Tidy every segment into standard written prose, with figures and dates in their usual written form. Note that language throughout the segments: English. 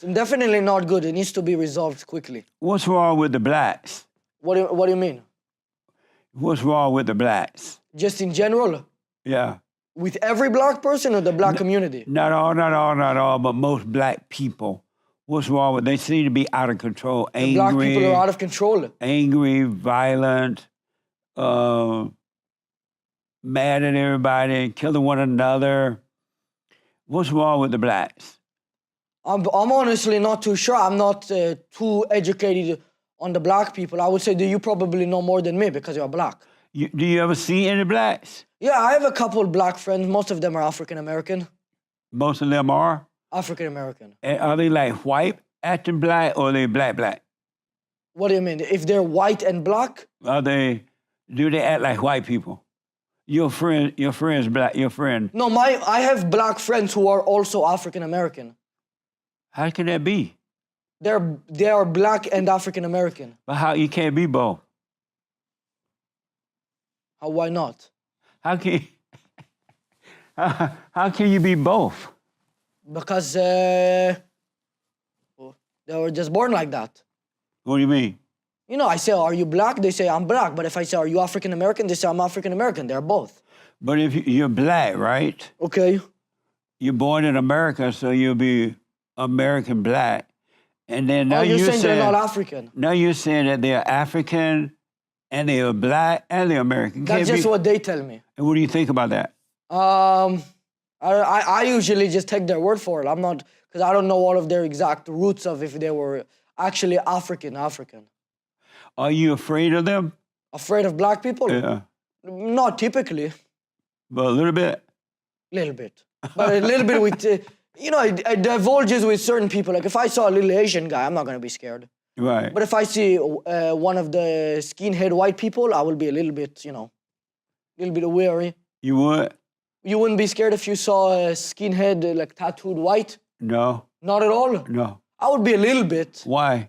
Definitely not good. It needs to be resolved quickly. What's wrong with the blacks? What do you mean? What's wrong with the blacks? Just in general? Yeah. With every black person or the black community? Not all, but most black people. What's wrong with? They seem to be out of control, angry. Black people are out of control. Angry, violent, mad at everybody, killing one another. What's wrong with the blacks? I'm honestly not too sure. I'm not too educated on the black people. I would say that you probably know more than me because you're black. Do you ever see any blacks? Yeah, I have a couple black friends. Most of them are African American. Most of them are? African American. And are they like white, acting black, or are they black? What do you mean? If they're white and black? Do they act like white people? Your friend's black, your friend. No, I have black friends who are also African American. How can that be? They are black and African American. But how you can't be both? Why not? How can how can you be both? Because they were just born like that. What do you mean? You know, I say, are you black? They say, I'm black. But if I say, are you African American? They say, I'm African American. They're both. But if you're black, right? Okay. You're born in America, so you'll be American black. And then now you're saying they're not African. Now you're saying that they're African and they're black and they're American. That's just what they tell me. And what do you think about that? I usually just take their word for it. I'm not, because I don't know all of their exact roots of if they were actually African. Are you afraid of them? Afraid of black people? Yeah. Not typically. But a little bit? Little bit. But a little bit with, it divulges with certain people. Like if I saw a little Asian guy, I'm not going to be scared. Right. But if I see one of the skinhead white people, I will be a little bit, a little bit wary. You would? You wouldn't be scared if you saw a skinhead, like tattooed white? No. Not at all? No. I would be a little bit. Why?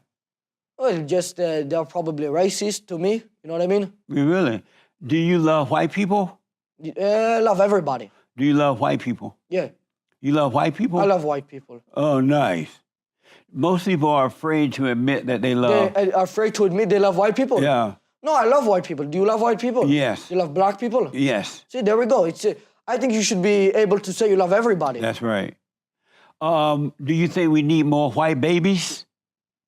Well, just they're probably racist to me. You know what I mean? Really? Do you love white people? Love everybody. Do you love white people? Yeah. You love white people? I love white people. Oh, nice. Most people are afraid to admit that they love... They are afraid to admit they love white people? Yeah. No, I love white people. Do you love white people? Yes. You love black people? Yes. See, there we go. I think you should be able to say you love everybody. That's right. Do you think we need more white babies?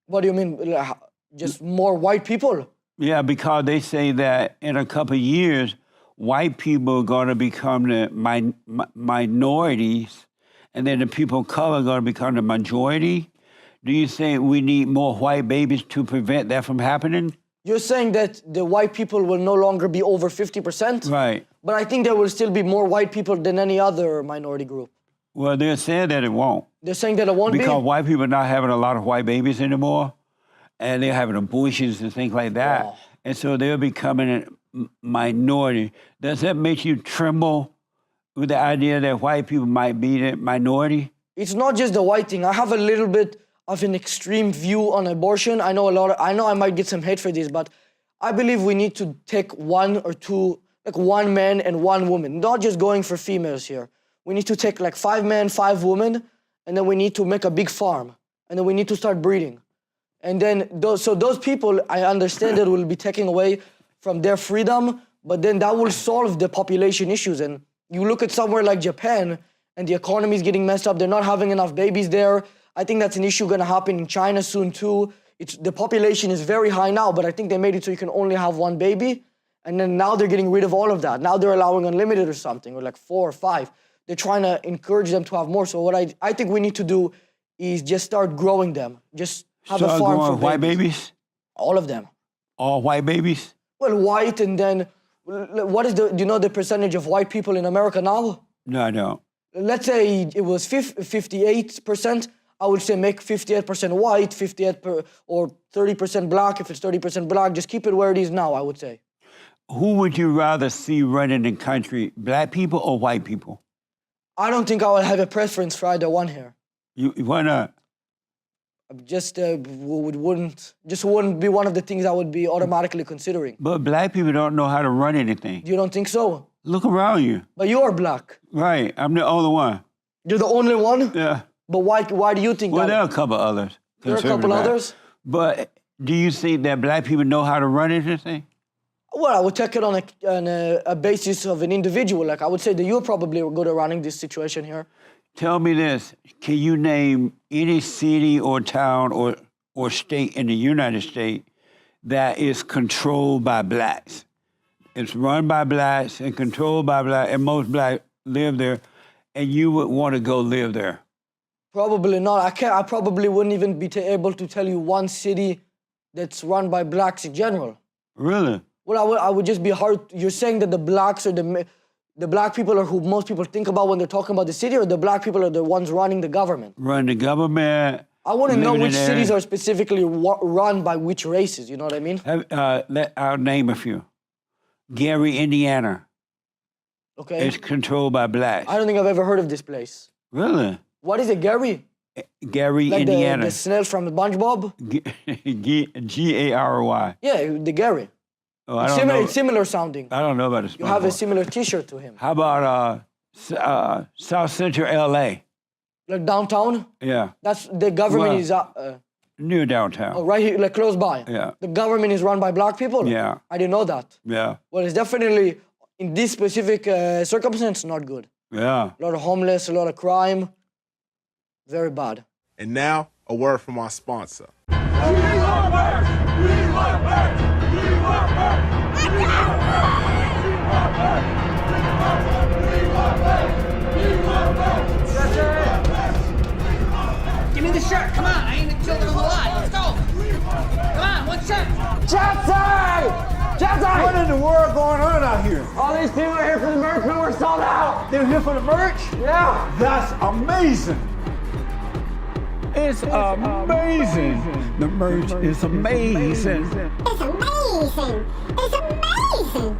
What do you mean? Just more white people? Yeah, because they say that in a couple of years, white people are going to become the minorities, and then the people of color are going to become the majority. Do you think we need more white babies to prevent that from happening? You're saying that the white people will no longer be over 50%? Right. But I think there will still be more white people than any other minority group. Well, they're saying that it won't. They're saying that it won't because white people are not having a lot of white babies anymore, and they're having abortions and things like that. Wow. And so they're becoming a minority. Does that make you tremble with the idea that white people might be the minority? It's not just the white thing. I have a little bit of an extreme view on abortion. I know I might get some hate for this, but I believe we need to take one or two, like one man and one woman, not just going for females here. We need to take like 5 men, 5 women, and then we need to make a big farm, and then we need to start breeding. And then those people, I understand that will be taken away from their freedom, but then that will solve the population issues. And you look at somewhere like Japan, and the economy is getting messed up. They're not having enough babies there. I think that's an issue going to happen in China soon too. The population is very high now, but I think they made it so you can only have 1 baby. And then now they're getting rid of all of that. Now they're allowing unlimited or something, or like 4 or 5. They're trying to encourage them to have more. So what I think we need to do is just start growing them. Just have a farm for white babies? All of them. All white babies? Well, white, and then do you know the percentage of white people in America now? No, I don't. Let's say it was 58%. I would say make 58% white, or 30% black. If it's 30% black, just keep it where it is now, I would say. Who would you rather see running the country, black people or white people? I don't think I would have a preference for either one here. Why not? Just wouldn't be one of the things I would be automatically considering. But black people don't know how to run anything. You don't think so? Look around you. But you are black. Right, I'm the only one. You're the only one? Yeah. But why do you think Well, that? there are a couple others. There are a couple conservative others? But do you think that black people know how to run anything? Well, I would take it on a basis of an individual. Like I would say that you're probably good at running this situation here. Tell me this. Can you name any city or town or state in the United States that is controlled by blacks? It's run by blacks and controlled by blacks, and most blacks live there, and you would want to go live there. Probably not. I probably wouldn't even be able to tell you one city that's run by blacks in general. Really? Well, I would just be hard. You're saying that the blacks are the black people are who most people think about when they're talking about the city, or the black people are the ones running the government? Run the government. I want to know living in which there. cities are specifically run by which races. You know what I mean? I'll name a few. Gary, Indiana. Okay. It's controlled by blacks. I don't think I've ever heard of this place. Really? What is it, Gary? Gary, Like Indiana. the snail from SpongeBob? G-A-R-Y. Yeah, the Gary. Oh, I don't know. It's similar sounding. I don't know about the You have a SpongeBob. similar T-shirt to him. How about South Central L.A.? Like downtown? Yeah, That's the government Well- is near downtown. right here, like close by. Yeah. The government is run by black people? Yeah. I didn't know that. Yeah, Well, it's definitely, in this specific circumstance, not good. yeah. A lot of homeless, a lot of crime. Very bad. And now, a word from our sponsor. Give me the shirt. Come on. I ain't the children of the lie. Let's go. Come on. One shirt. What in the world going on out here? All these people are here for the merch, but we're sold out. They're here for the merch? Yeah. That's amazing. It's amazing. The merch is amazing. It's amazing. It's amazing.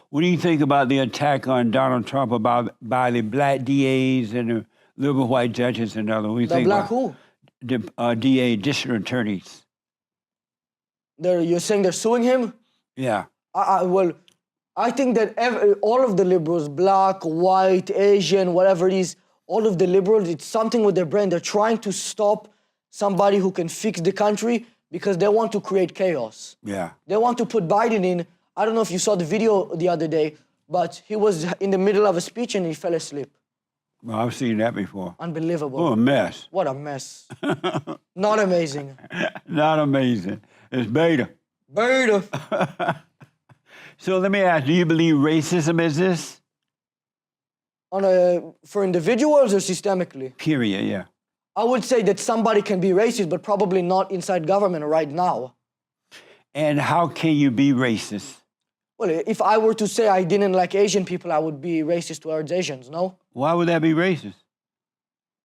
What do you think about the attack on Donald Trump by the black DAs and the liberal white judges and others? What do you The think black about who? the DA, district attorneys? You're saying they're suing him? Yeah. Well, I think that all of the liberals, black, white, Asian, whatever it is, all of the liberals, it's something with their brain. They're trying to stop somebody who can fix the country because they want to create chaos. Yeah. They want to put Biden in. I don't know if you saw the video the other day, but he was in the middle of a speech and he fell asleep. Well, I've seen that before. Unbelievable. Oh, a mess. What a mess. Not amazing. Not amazing. It's beta. Beta. So let me ask, do you believe racism exists? For individuals or systemically? Period, yeah. I would say that somebody can be racist, but probably not inside government right now. And how can you be racist? Well, if I were to say I didn't like Asian people, I would be racist towards Asians, no? Why would that be racist?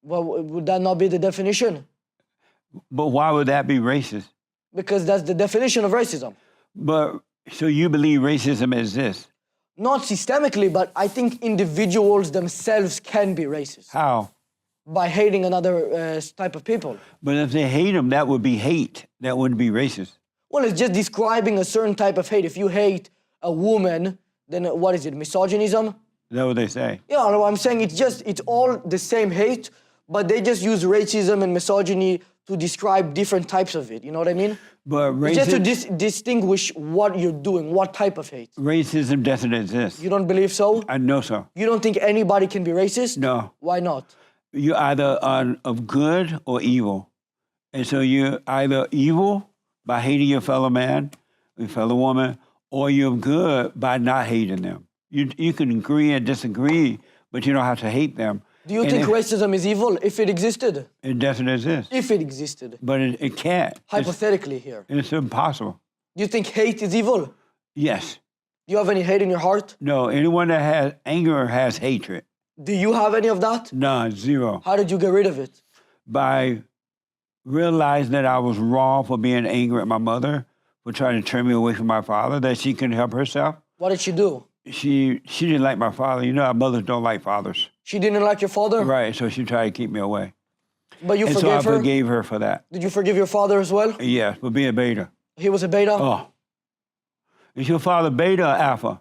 Well, would that not be the definition? But why would that be racist? Because that's the definition of racism. But so you believe racism exists? Not systemically, but I think individuals themselves can be racist How? by hating another type of people. But if they hate them, that would be hate. That wouldn't be racist. Well, it's just describing a certain type of hate. If you hate a woman, then what is it, misogynism? Is that what they say? Yeah, no, I'm saying it's all the same hate, but they just use racism and misogyny to describe different types of it. You know what I mean? But It's just to distinguish what you're doing, what type of hate. racism doesn't exist. You don't believe so? I know so. You don't think anybody can be racist? No. Why not? You're either of good or evil. And so you're either evil by hating your fellow man, your fellow woman, or you're good by not hating them. You can agree and disagree, but you don't have to hate them. Do you And think if- racism is evil if it existed? It doesn't exist. If it existed, But it can't. hypothetically here. It's impossible. Do you think hate is evil? Yes. Do you have any hate in your heart? No, anyone that has anger has hatred. Do you have any of that? None, zero. How did you get rid of it? By realizing that I was wrong for being angry at my mother, for trying to turn me away from my father, that she couldn't help herself. What did she do? She didn't like my father. You know how mothers don't like fathers. She didn't like your father? Right, so she tried to keep me away. But you And so I forgave her? forgave her for that. Did you forgive your father as well? Yes, for being beta. He was a beta? Oh. Is your father beta or alpha?